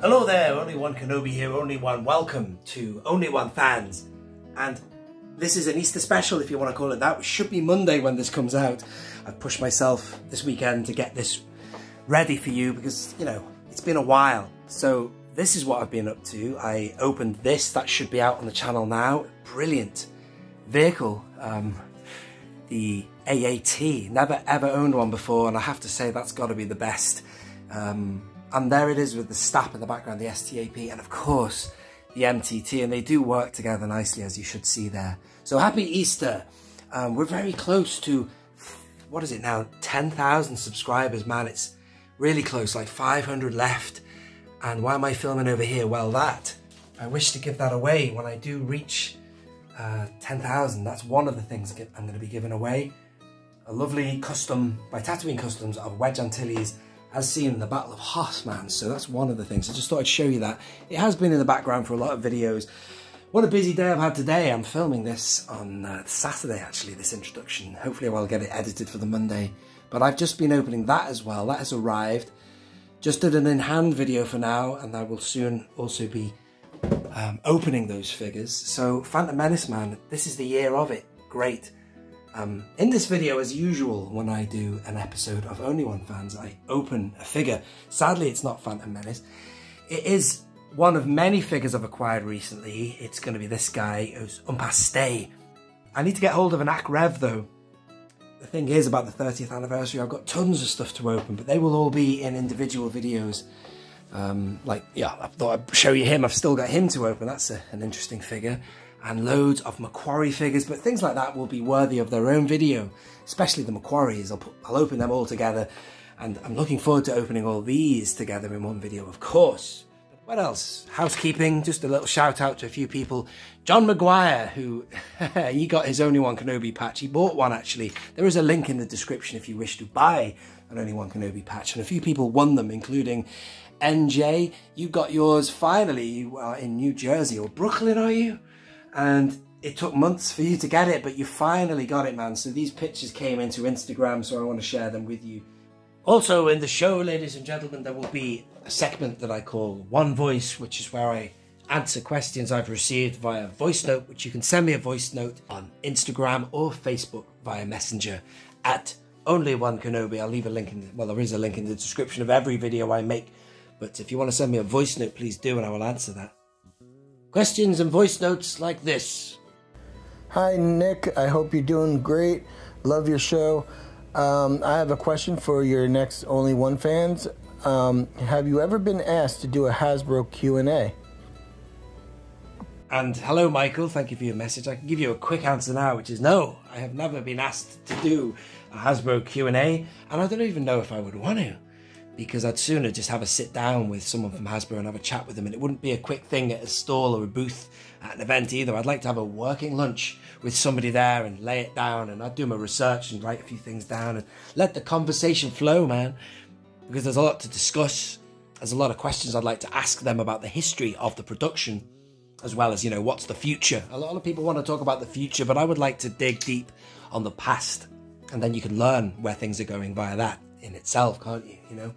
Hello there, Only One Kenobi here, Only One. Welcome to Only One Fans. And this is an Easter special, if you want to call it that. It should be Monday when this comes out. I've pushed myself this weekend to get this ready for you because, you know, it's been a while. So this is what I've been up to. I opened this, that should be out on the channel now. Brilliant vehicle. The AAT. Never ever owned one before, and I have to say that's got to be the best. And there it is with the STAP in the background, the STAP, and of course the MTT, and they do work together nicely, as you should see there. So happy Easter. We're very close to, what is it now, 10,000 subscribers, man. It's really close, like 500 left. And why am I filming over here? Well, I wish to give that away when I do reach 10,000. That's one of the things I'm going to be giving away. A lovely custom by Tatooine Customs of Wedge Antilles, as seen in the Battle of Hoth, man. So that's one of the things. I just thought I'd show you that. It has been in the background for a lot of videos. What a busy day I've had today. I'm filming this on Saturday, actually, this introduction. Hopefully I'll get it edited for the Monday. But I've just been opening that as well. That has arrived. Just did an in-hand video for now, and I will soon also be opening those figures. So Phantom Menace, man, this is the year of it. Great. In this video, as usual, when I do an episode of Only One Fans, I open a figure. Sadly, it's not Phantom Menace. It is one of many figures I've acquired recently. It's going to be this guy, who's Umpaste. I need to get hold of an Ak Rev, though. The thing is, about the 30th anniversary, I've got tons of stuff to open, but they will all be in individual videos. Yeah, I thought I'd show you him. I've still got him to open. That's an interesting figure. And loads of Macquarie figures, but things like that will be worthy of their own video, especially the Macquaries. I'll open them all together, and I'm looking forward to opening all these together in one video, of course. What else? Housekeeping, just a little shout out to a few people. John Maguire, who, he got his Only One Kenobi patch. He bought one, actually. There is a link in the description if you wish to buy an Only One Kenobi patch, and a few people won them, including NJ. You got yours finally. You are in New Jersey, or Brooklyn, are you? And it took months for you to get it, but you finally got it, man. So these pictures came into Instagram, so I want to share them with you. Also in the show, ladies and gentlemen, there will be a segment that I call One Voice, which is where I answer questions I've received via voice note, which you can send me a voice note on Instagram or Facebook via Messenger at Only One Kenobi. I'll leave a link well, there is a link in the description of every video I make, but if you want to send me a voice note, please do, and I will answer that. Questions and voice notes like this. Hi Nick, I hope you're doing great. Love your show. I have a question for your next Only One fans. Have you ever been asked to do a Hasbro Q&A? And hello Michael, thank you for your message. I can give you a quick answer now, which is no. I have never been asked to do a Hasbro Q&A, and I don't even know if I would want to, because I'd sooner just have a sit down with someone from Hasbro and have a chat with them, and it wouldn't be a quick thing at a stall or a booth at an event either. I'd like to have a working lunch with somebody there and lay it down, and I'd do my research and write a few things down and let the conversation flow, man, because there's a lot to discuss. There's a lot of questions I'd like to ask them about the history of the production, as well as, you know, what's the future. A lot of people want to talk about the future, but I would like to dig deep on the past, and then you can learn where things are going via that in itself, can't you? You know,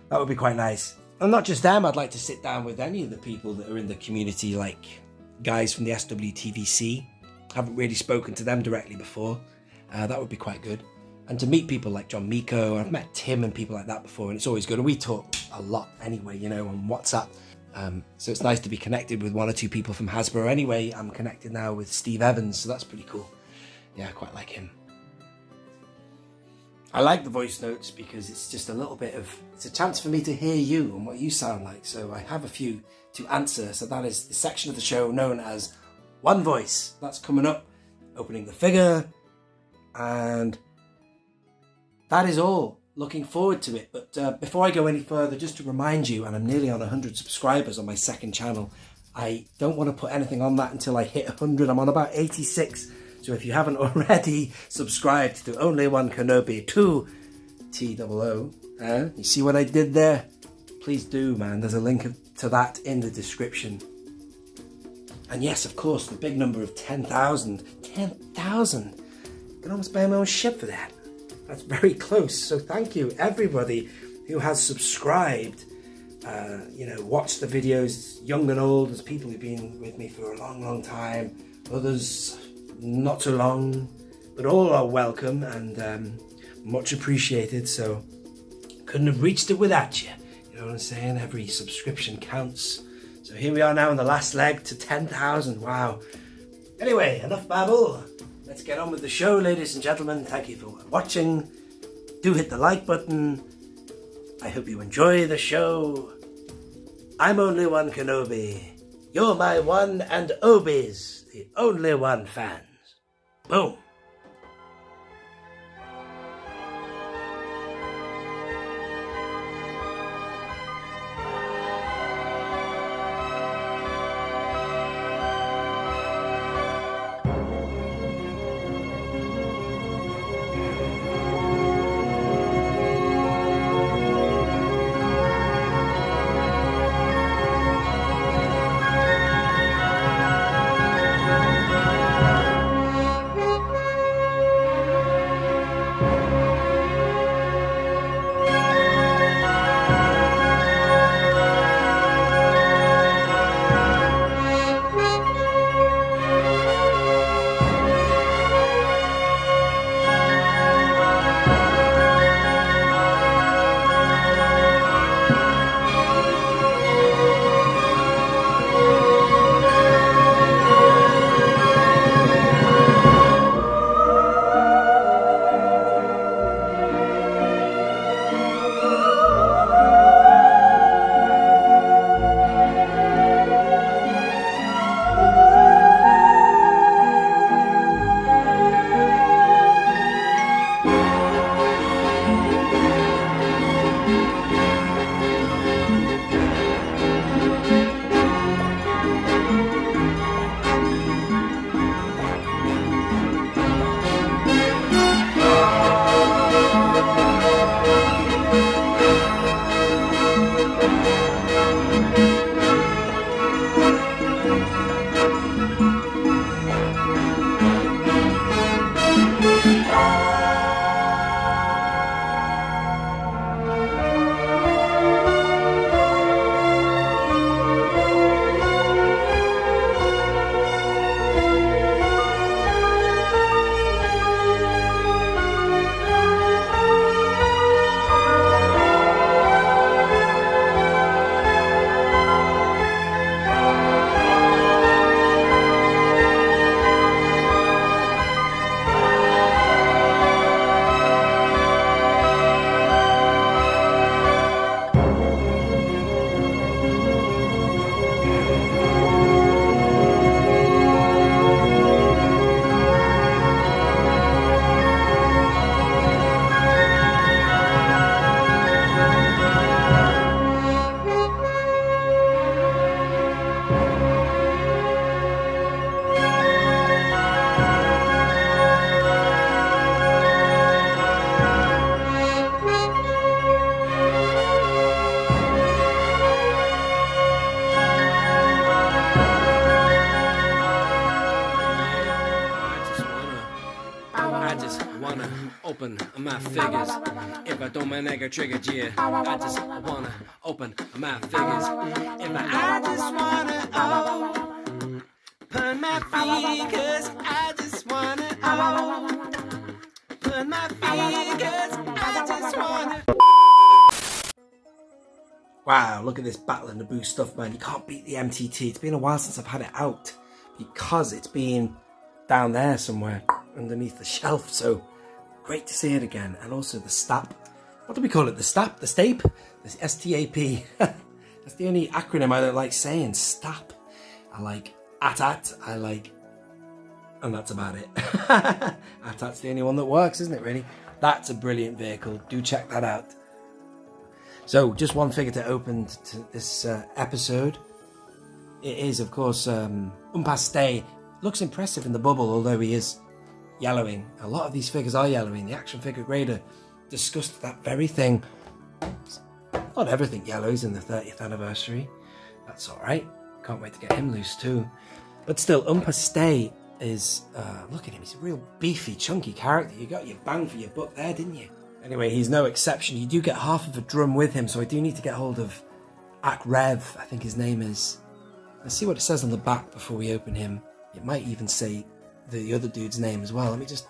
that would be quite nice. And not just them, I'd like to sit down with any of the people that are in the community, like guys from the SWTVC. Haven't really spoken to them directly before. That would be quite good. and to meet people like John Miko. I've met Tim and people like that before, and it's always good. And we talk a lot anyway, you know, on WhatsApp. So it's nice to be connected with one or two people from Hasbro. Anyway, I'm connected now with Steve Evans, so that's pretty cool. Yeah, I quite like him. I like the voice notes because it's just a little bit of, it's a chance for me to hear you and what you sound like. So I have a few to answer. So that is the section of the show known as One Voice. That's coming up, opening the figure, and that is all. Looking forward to it. But before I go any further, just to remind you, and I'm nearly on 100 subscribers on my second channel, I don't want to put anything on that until I hit 100. I'm on about 86. So if you haven't already subscribed to Only One Kenobi 2 TOO, you see what I did there? Please do, man. There's a link to that in the description. And yes, of course, the big number of 10,000. 10,000! I can almost buy my own ship for that. That's very close. So thank you, everybody who has subscribed. You know, watched the videos, young and old. There's people who've been with me for a long, long time. Others not so long, but all are welcome and much appreciated. So couldn't have reached it without you. You know what I'm saying? Every subscription counts. So here we are now in the last leg to 10,000. Wow. Anyway, enough babble. Let's get on with the show, ladies and gentlemen. Thank you for watching. Do hit the like button. I hope you enjoy the show. I'm Only One Kenobi. You're my one and Obies, the Only One fans. Boom. open my figures. If I don't man, I get triggered, yeah. I just wanna open my figures. If I just wanna open my figures. I just wanna open my figures. I just wanna. Wow, look at this Battle of Naboo stuff, man. You can't beat the MTT. It's been a while since I've had it out because it's been down there somewhere underneath the shelf. So great to see it again. And also the STAP. What do we call it? The STAP? The STAPE? The STAP. That's the only acronym I don't like saying. STAP. I like AT-AT. I like... And that's about it. AT-AT's the only one that works, isn't it, really? That's a brilliant vehicle. Do check that out. So, just one figure to open to this episode. It is, of course, Umpas Stay. Looks impressive in the bubble, although he is yellowing. A lot of these figures are yellowing. The action figure grader discussed that very thing. Not everything yellows in the 30th anniversary. That's alright. Can't wait to get him loose too. But still, Umpas Stay is... look at him. He's a real beefy, chunky character. You got your bang for your buck there, didn't you? Anyway, he's no exception. You do get half of a drum with him, so I do need to get hold of Akrev, I think his name is. Let's see what it says on the back before we open him. It might even say the other dude's name as well. Let me just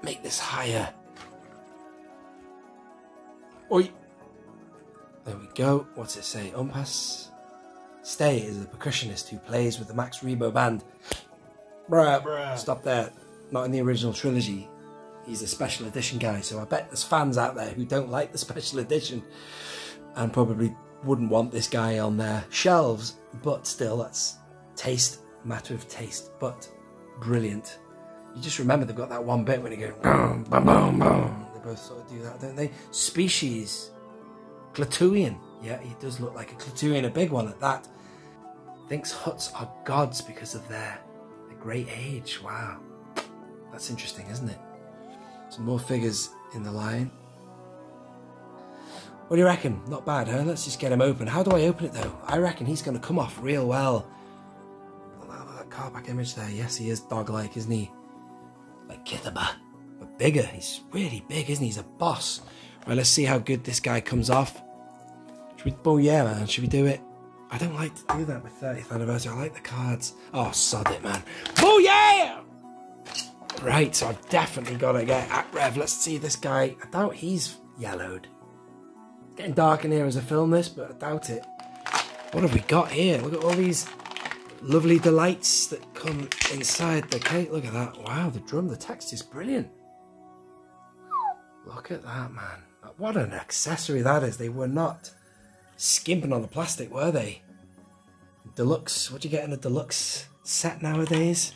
make this higher. Oi! There we go. What's it say? Umpas Stay is the percussionist who plays with the Max Rebo band. Bruh. Stop there. Not in the original trilogy. He's a special edition guy, so I bet there's fans out there who don't like the special edition and probably wouldn't want this guy on their shelves, but still, that's taste, matter of taste, but brilliant. You just remember they've got that one bit when you go boom, boom, boom, boom. They both sort of do that, don't they? Species. Klatooinian. Yeah, he does look like a Klatooinian, a big one at that. Thinks Hutts are gods because of their great age. Wow. That's interesting, isn't it? Some more figures in the line. What do you reckon? Not bad, huh? Let's just get him open. How do I open it, though? I reckon he's going to come off real well. Look at that car back image there. Yes, he is dog-like, isn't he? Like Kithaba, but bigger. He's really big, isn't he? He's a boss. Right, let's see how good this guy comes off. Should we... Oh, yeah, man. Should we do it? I don't like to do that with 30th anniversary. I like the cards. Oh, sod it, man. Oh, yeah! Right, so I've definitely got to get Akrev. Let's see this guy. I doubt he's yellowed. It's getting dark in here as I film this, but I doubt it. What have we got here? Look at all these lovely delights that come inside the cake. Look at that. Wow, the drum, the text is brilliant. Look at that, man. What an accessory that is. They were not skimping on the plastic, were they? Deluxe. What do you get in a deluxe set nowadays?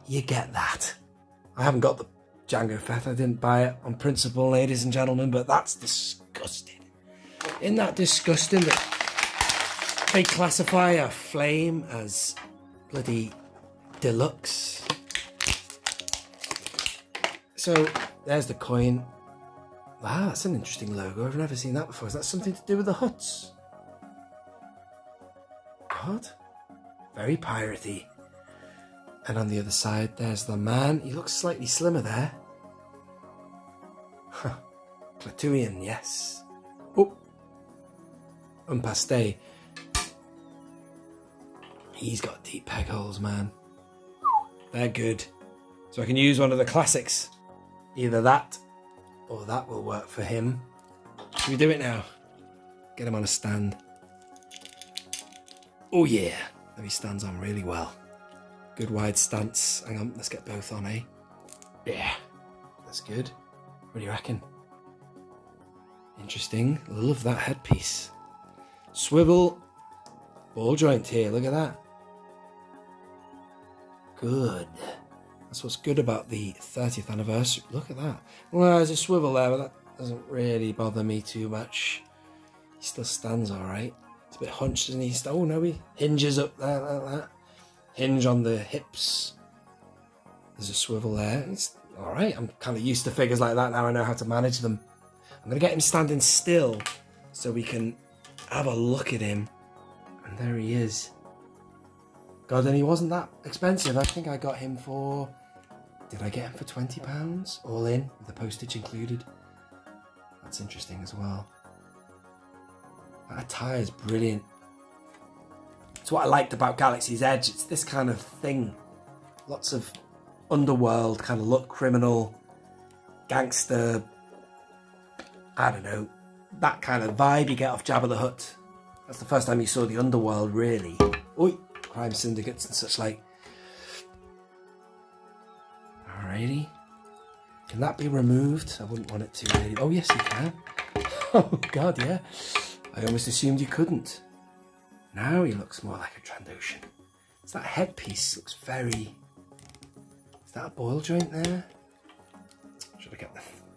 You get that. I haven't got the Jango Fett. I didn't buy it on principle, ladies and gentlemen, but that's disgusting. Isn't that disgusting that they classify a flame as bloody deluxe? So, there's the coin. Wow, that's an interesting logo. I've never seen that before. Is that something to do with the Hutts? God. Very piratey. And on the other side, there's the man. He looks slightly slimmer there. Huh. Klatooinian, yes. Oh. Umpas Stay. He's got deep peg holes, man. They're good. So I can use one of the classics. Either that, or that will work for him. Should we do it now? Get him on a stand. Oh yeah. There he stands on really well. Good wide stance. Hang on, let's get both on, eh? Yeah, that's good. What do you reckon? Interesting. Love that headpiece. Swivel. Ball joint here, look at that. Good. That's what's good about the 30th anniversary. Look at that. Well, there's a swivel there, but that doesn't really bother me too much. He still stands alright. It's a bit hunched, isn't he? Oh no, he hinges up there like that. Hinge on the hips. There's a swivel there. It's alright. I'm kind of used to figures like that now. I know how to manage them. I'm going to get him standing still so we can have a look at him. And there he is. God, and he wasn't that expensive. I think I got him for... Did I get him for £20? All in, with the postage included. That's interesting as well. That attire is brilliant. It's what I liked about Galaxy's Edge. It's this kind of thing. Lots of underworld kind of look, criminal. gangster, I don't know, that kind of vibe you get off Jabba the Hutt. That's the first time you saw the underworld, really. Oi, crime syndicates and such like. Alrighty. Can that be removed? I wouldn't want it to really. Oh yes, you can. Oh god, yeah. I almost assumed you couldn't. Now he looks more like a Trandoshan. It's that headpiece looks very... Is that a boil joint there?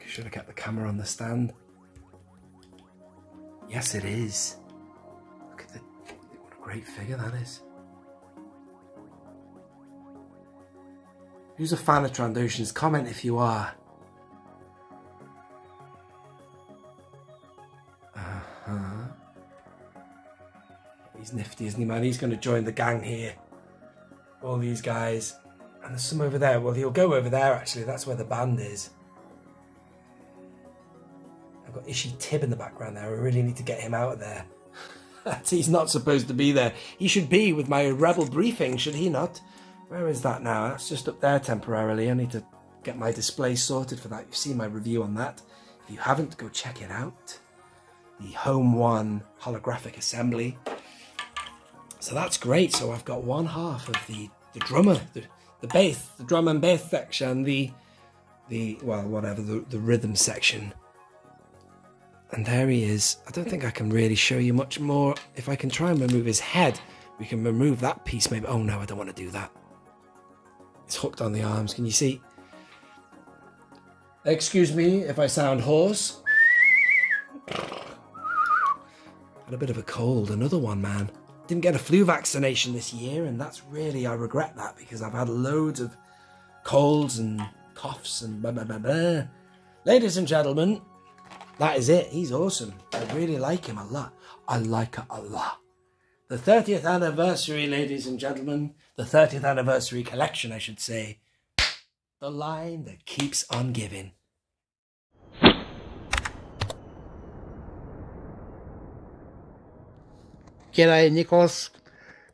Should have kept the camera on the stand. Yes, it is. Look at what a great figure that is. Who's a fan of Trandoshans? Comment if you are. He's nifty, isn't he, man? He's going to join the gang here. All these guys. And there's some over there. Well, he'll go over there, actually. That's where the band is. I've got Ishi Tib in the background there. I really need to get him out of there. He's not supposed to be there. He should be with my rebel briefing, should he not? Where is that now? That's just up there temporarily. I need to get my display sorted for that. You've seen my review on that. If you haven't, go check it out. The Home One holographic assembly. So that's great. So I've got one half of the drummer, the bass, the drum and bass section, the well, whatever, the rhythm section. And there he is. I don't think I can really show you much more. If I can try and remove his head, we can remove that piece maybe. Oh no, I don't want to do that. It's hooked on the arms. Can you see? Excuse me if I sound hoarse. Had a bit of a cold, another one, man. Didn't get a flu vaccination this year, and that's really, I regret that, because I've had loads of colds and coughs and blah, blah, blah, blah. Ladies and gentlemen, that is it. He's awesome. I really like him a lot. I like it a lot. The 30th anniversary, ladies and gentlemen. The 30th anniversary collection, I should say. The line that keeps on giving. G'day, Nicholas.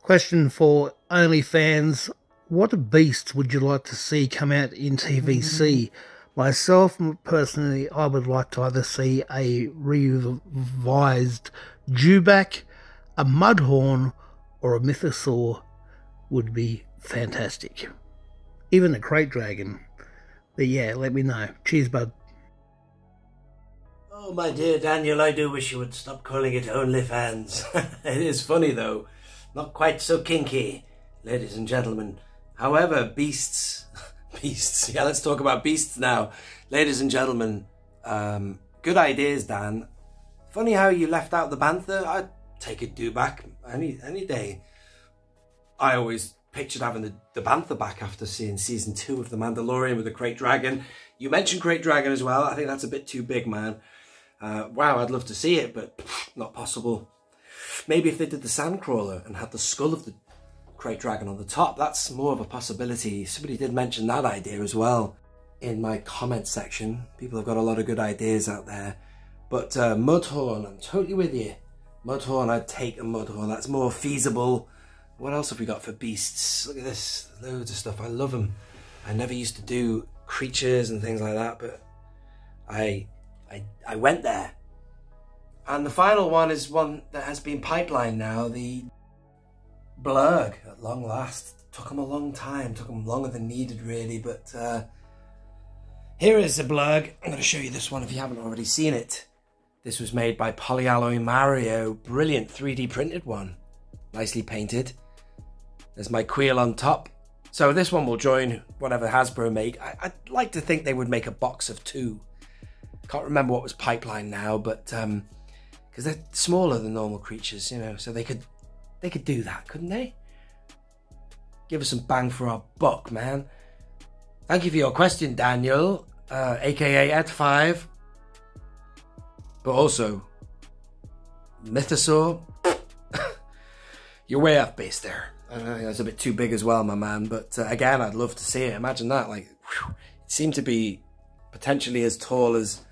Question for OnlyFans. What beasts would you like to see come out in TVC? Myself, personally, I would like to either see a revised Dewback, a Mudhorn, or a Mythosaur would be fantastic. Even a Crate Dragon. But yeah, let me know. Cheers, bud. Oh, my dear Daniel, I do wish you would stop calling it OnlyFans. It is funny, though. Not quite so kinky, ladies and gentlemen. However, beasts... beasts. Yeah, let's talk about beasts now. Ladies and gentlemen, good ideas, Dan. Funny how you left out the Bantha. I'd take a Dewback any day. I always pictured having the Bantha back after seeing season 2 of The Mandalorian with the Crate Dragon. You mentioned Crate Dragon as well. I think that's a bit too big, man. Wow, I'd love to see it, but not possible. Maybe if they did the Sandcrawler and had the skull of the Crate Dragon on the top, that's more of a possibility. Somebody did mention that idea as well in my comment section. People have got a lot of good ideas out there. But Mudhorn, I'm totally with you. Mudhorn, I'd take a Mudhorn. That's more feasible. What else have we got for beasts? Look at this. Loads of stuff. I love them. I never used to do creatures and things like that, but I went there. And the final one is one that has been pipelined now, the Blurg, at long last. Took them a long time, took them longer than needed really, but here is a Blurg. I'm going to show you this one if you haven't already seen it. This was made by Polyalloy Mario, brilliant 3D printed one, nicely painted. There's my Queel on top. So this one will join whatever Hasbro make. I'd like to think they would make a box of 2. Can't remember what was pipeline now, but because they're smaller than normal creatures, you know, so they could do that, couldn't they? Give us some bang for our buck, man. Thank you for your question, Daniel, aka Ed5. But also, Mythosaur, you're way off base there. That's a bit too big as well, my man. But again, I'd love to see it. Imagine that. Like, whew, it seemed to be potentially as tall as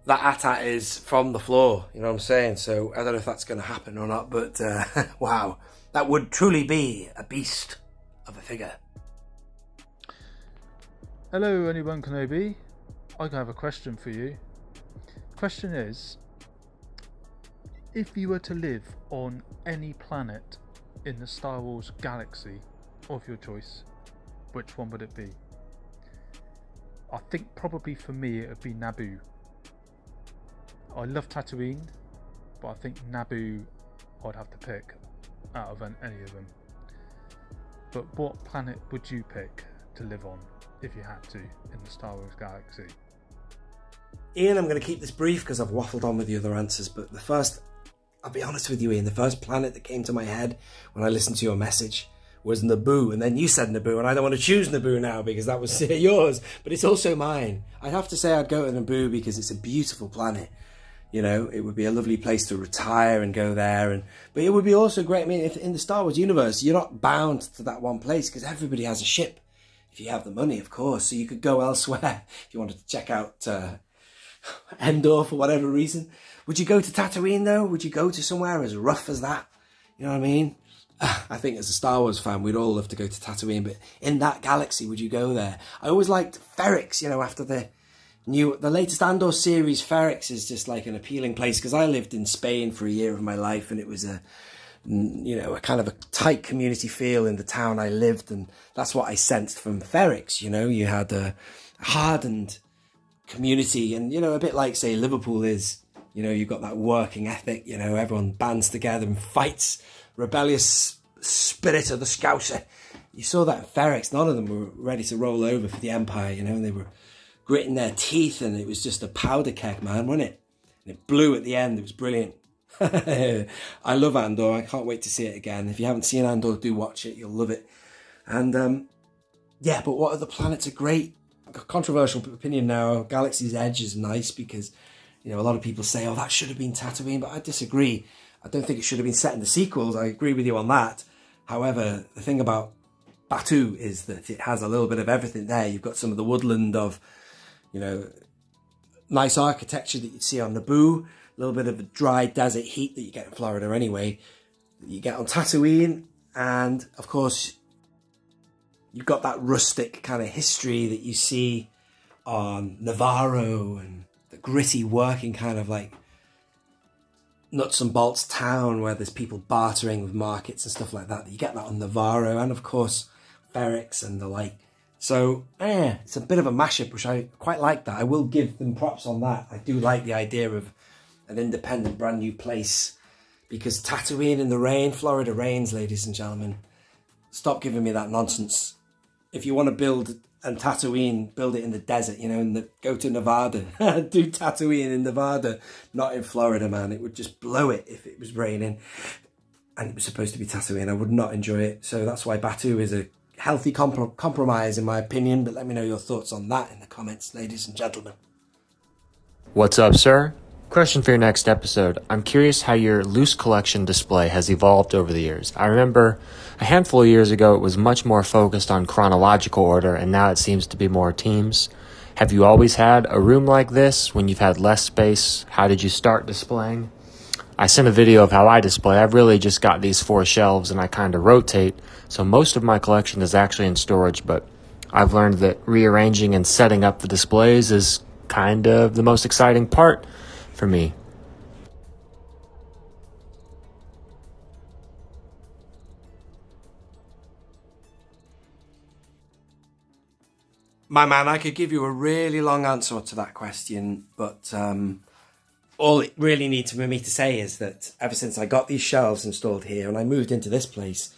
that AT-AT is from the floor, you know what I'm saying? So I don't know if that's going to happen or not, but wow, that would truly be a beast of a figure. Hello, Only One Kenobi. I have a question for you. Question is, if you were to live on any planet in the Star Wars galaxy of your choice, which one would it be? I think probably for me it would be Naboo. I love Tatooine, but I think Naboo I'd have to pick out of any of them. But what planet would you pick to live on if you had to in the Star Wars galaxy? Ian, I'm going to keep this brief because I've waffled on with the other answers, but the first, I'll be honest with you, Ian, the first planet that came to my head when I listened to your message was Naboo, and then you said Naboo, and I don't want to choose Naboo now because that was yours, but it's also mine. I'd have to say I'd go to Naboo because it's a beautiful planet. You know, it would be a lovely place to retire and go there, but it would be also great. I mean, if in the Star Wars universe, you're not bound to that one place because everybody has a ship. If you have the money, of course, so you could go elsewhere if you wanted to check out Endor for whatever reason. Would you go to Tatooine though? Would you go to somewhere as rough as that? You know what I mean? I think as a Star Wars fan, we'd all love to go to Tatooine, but in that galaxy, would you go there? I always liked Ferrix, you know, after the latest Andor series. Ferrix is just like an appealing place because I lived in Spain for a year of my life, and it was a kind of a tight community feel in the town I lived, and that's what I sensed from Ferrix. You know, you had a hardened community, and you know, a bit like say Liverpool is. You know, you've got that working ethic. You know, everyone bands together and fights. Rebellious spirit of the Scouser. You saw that in Ferrix. None of them were ready to roll over for the Empire. You know, and they were gritting their teeth, and it was just a powder keg, man, wasn't it? And it blew at the end. It was brilliant. I love Andor. I can't wait to see it again. If you haven't seen Andor, do watch it. You'll love it. And yeah, but what other planets are great? Controversial opinion now. Galaxy's Edge is nice because, you know, a lot of people say, oh, that should have been Tatooine, but I disagree. I don't think it should have been set in the sequels. I agree with you on that. However, the thing about Batuu is that it has a little bit of everything there. You've got some of the woodland of, you know, nice architecture that you'd see on Naboo, a little bit of the dry desert heat that you get in Florida anyway, that you get on Tatooine, and of course, you've got that rustic kind of history that you see on Navarro and the gritty working kind of like nuts and bolts town where there's people bartering with markets and stuff like that. You get that on Navarro, and of course Ferrix and the like. So it's a bit of a mashup, which I quite like that. I will give them props on that. I do like the idea of an independent brand new place, because Tatooine in the rain, Florida rains, ladies and gentlemen. Stop giving me that nonsense. If you want to build and Tatooine, build it in the desert, you know, and go to Nevada. Do Tatooine in Nevada, not in Florida, man. It would just blow it if it was raining. And it was supposed to be Tatooine. I would not enjoy it. So that's why Batuu is a healthy compromise, in my opinion. But let me know your thoughts on that in the comments, ladies and gentlemen. What's up, sir? Question for your next episode. I'm curious how your loose collection display has evolved over the years. I remember a handful of years ago it was much more focused on chronological order, and now it seems to be more teams. Have you always had a room like this when you've had less space? How did you start displaying? I sent a video of how I display. I've really just got these 4 shelves and I kind of rotate, so most of my collection is actually in storage, but I've learned that rearranging and setting up the displays is kind of the most exciting part for me. My man, I could give you a really long answer to that question, but all it really needs for me to say is that ever since I got these shelves installed here, and I moved into this place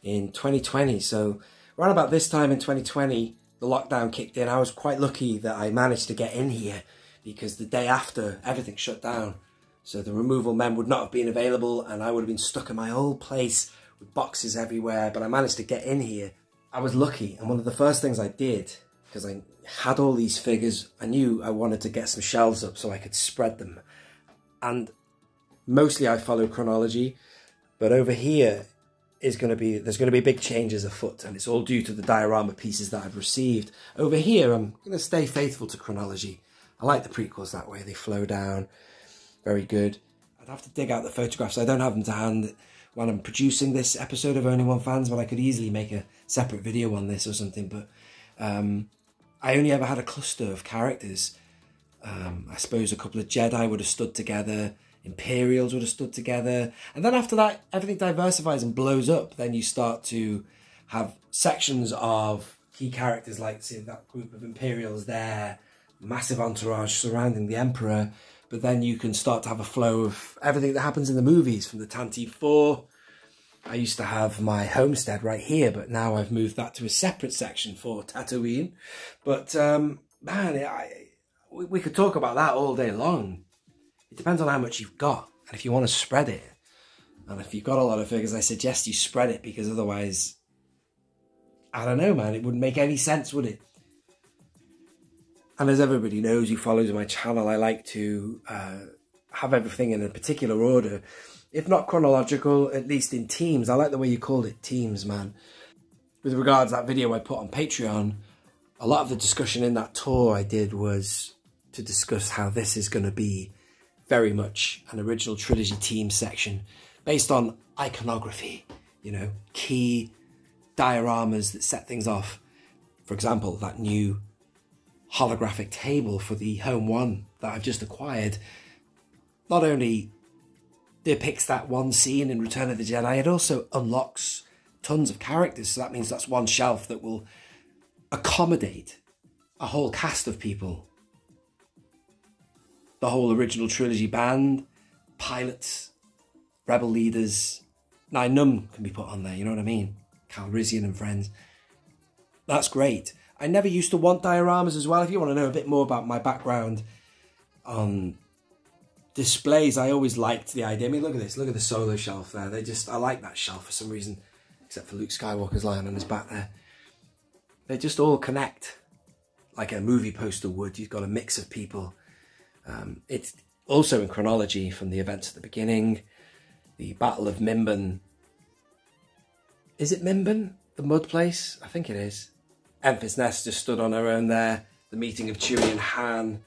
in 2020, so around about this time in 2020, the lockdown kicked in. I was quite lucky that I managed to get in here, because the day after, everything shut down. So the removal men would not have been available, and I would have been stuck in my old place with boxes everywhere, but I managed to get in here. I was lucky, and one of the first things I did, because I had all these figures, I knew I wanted to get some shelves up so I could spread them. And mostly I follow chronology, but over here there's going to be big changes afoot, and it's all due to the diorama pieces that I've received. Over here, I'm going to stay faithful to chronology. I like the prequels that way. They flow down. Very good. I'd have to dig out the photographs. I don't have them to hand when I'm producing this episode of Only One Fans, but I could easily make a separate video on this or something. But I only ever had a cluster of characters, I suppose a couple of Jedi would have stood together. Imperials would have stood together. And then after that, everything diversifies and blows up. Then you start to have sections of key characters, like, say, that group of Imperials there, massive entourage surrounding the Emperor. But then you can start to have a flow of everything that happens in the movies, from the Tantive 4. I used to have my homestead right here, but now I've moved that to a separate section for Tatooine. But, man, we could talk about that all day long. It depends on how much you've got, and if you want to spread it. And if you've got a lot of figures, I suggest you spread it, because otherwise, I don't know, man, it wouldn't make any sense, would it? And as everybody knows who follows my channel, I like to have everything in a particular order. If not chronological, at least in teams. I like the way you called it, teams, man. With regards to that video I put on Patreon, a lot of the discussion in that tour I did was to discuss how this is going to be very much an original trilogy team section based on iconography, you know, key dioramas that set things off. For example, that new holographic table for the Home One that I've just acquired not only depicts that one scene in Return of the Jedi, it also unlocks tons of characters. So that means that's one shelf that will accommodate a whole cast of people. The whole original trilogy band, pilots, rebel leaders. Nien Nunb can be put on there, you know what I mean? Calrissian and friends. That's great. I never used to want dioramas as well. If you want to know a bit more about my background on displays, I always liked the idea. I mean, look at this. Look at the Solo shelf there. I like that shelf for some reason, except for Luke Skywalker's lying on his back there. They just all connect like a movie poster would. You've got a mix of people. It's also in chronology from the events at the beginning. The Battle of Mimban. Is it Mimban? The mud place? I think it is. Enfys Nest just stood on her own there. The meeting of Chewie and Han.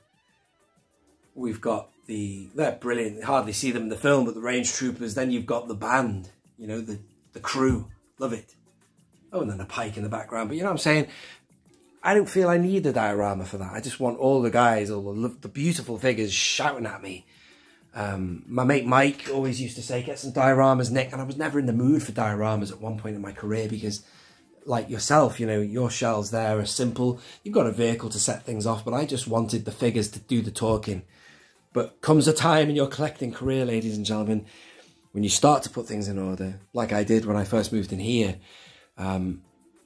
We've got they're brilliant. You hardly see them in the film, but the range troopers. Then you've got the band, you know, the crew. Love it. Oh, and then a Pike in the background. But you know what I'm saying? I don't feel I need a diorama for that. I just want all the guys, all the beautiful figures shouting at me. My mate Mike always used to say, get some dioramas, Nick. And I was never in the mood for dioramas at one point in my career because, like yourself, you know, your shells there are simple. You've got a vehicle to set things off, but I just wanted the figures to do the talking. But comes a time in your collecting career, ladies and gentlemen, when you start to put things in order, like I did when I first moved in here,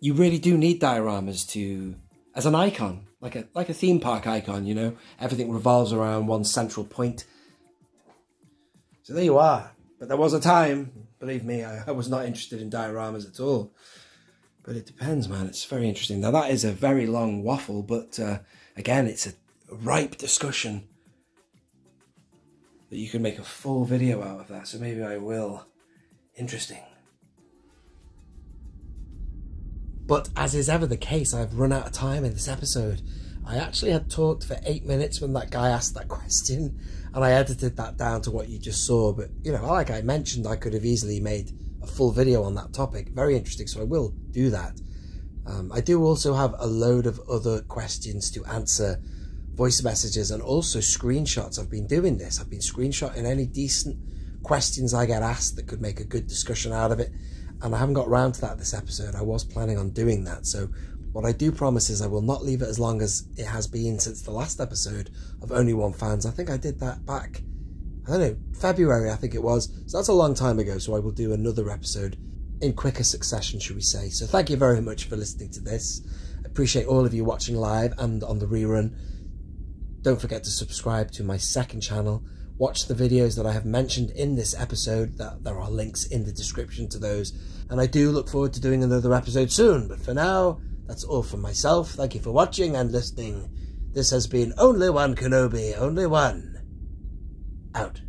you really do need dioramas as an icon, like a theme park icon, you know? Everything revolves around one central point. So there you are. But there was a time, believe me, I was not interested in dioramas at all. But it depends, man. It's very interesting. Now, that is a very long waffle, but again, it's a ripe discussion that you can make a full video out of that. So maybe I will. Interesting. But as is ever the case, I've run out of time in this episode. I actually had talked for 8 minutes when that guy asked that question, and I edited that down to what you just saw. But, you know, like I mentioned, I could have easily made a full video on that topic. Very interesting, so I will do that. I do also have a load of other questions to answer, voice messages, and also screenshots. I've been doing this. I've been screenshotting any decent questions I get asked that could make a good discussion out of it. And I haven't got round to that this episode. I was planning on doing that. So what I do promise is I will not leave it as long as it has been since the last episode of Only One Fans. I think I did that back, I don't know, February, I think it was. So that's a long time ago. So I will do another episode in quicker succession, should we say. So thank you very much for listening to this. I appreciate all of you watching live and on the rerun. Don't forget to subscribe to my second channel. Watch the videos that I have mentioned in this episode. There are links in the description to those. And I do look forward to doing another episode soon. But for now, that's all from myself. Thank you for watching and listening. This has been Only One Kenobi. Only One. Out.